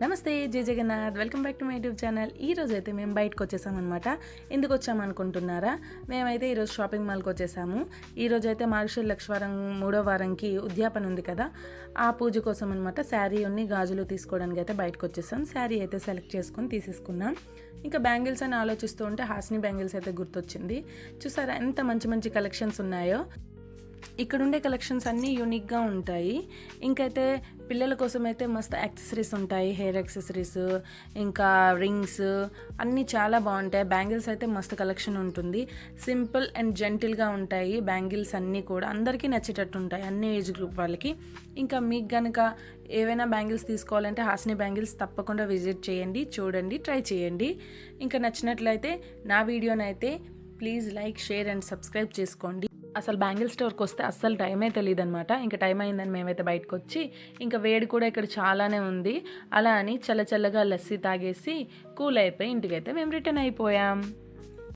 నమస్తే Jai Jagannath, welcome back to my YouTube channel. ఈరోజు అయితే మేము బయటకు వచ్చేసామన్నమాట. ఎందుకు వచ్చామనుకుంటున్నారా? మేమైతే ఈరోజు షాపింగ్ మాల్కి వచ్చేసాము. ఈరోజు అయితే మార్గశిర లక్షవారం 3వ వారంకి ఉద్యాపన ఉంది కదా, ఆ పూజ కోసం అనమాట. శారీ ఉన్ని గాజులు తీసుకోవడానికి అయితే బయటకు వచ్చేసాం. శారీ అయితే సెలెక్ట్ చేసుకొని తీసేసుకున్నాం. ఇంకా బ్యాంగిల్స్ అని ఆలోచిస్తూ ఉంటే హాస్ని బ్యాంగిల్స్ అయితే గుర్తొచ్చింది. చూసారా ఎంత మంచి మంచి కలెక్షన్స్ ఉన్నాయో. ఇక్కడ ఉండే కలెక్షన్స్ అన్నీ యూనిక్గా ఉంటాయి. ఇంకైతే పిల్లల కోసం అయితే మస్తు యాక్సెసరీస్ ఉంటాయి, హెయిర్ యాక్సెసరీస్, ఇంకా రింగ్స్ అన్నీ చాలా బాగుంటాయి. బ్యాంగిల్స్ అయితే మస్తు కలెక్షన్ ఉంటుంది. సింపుల్ అండ్ జెంటిల్గా ఉంటాయి బ్యాంగిల్స్ అన్నీ కూడా, అందరికీ నచ్చేటట్టు ఉంటాయి అన్ని ఏజ్ గ్రూప్ వాళ్ళకి. ఇంకా మీకు కనుక ఏవైనా బ్యాంగిల్స్ తీసుకోవాలంటే హాస్ని బ్యాంగిల్స్ తప్పకుండా విజిట్ చేయండి, చూడండి, ట్రై చేయండి. ఇంకా నచ్చినట్లయితే నా వీడియోనైతే please like, share and subscribe చేసుకోండి. అసలు బ్యాంగిల్ స్టోర్కి వస్తే అస్సలు టైమే తెలియదు అనమాట. ఇంకా టైం అయిందని మేమైతే బయటకు వచ్చి, ఇంకా వేడి కూడా ఇక్కడ చాలానే ఉంది. అలా అని చల్లచల్లగా లస్సీ తాగేసి కూల్ అయిపోయి ఇంటికైతే మేము రిటర్న్ అయిపోయాం.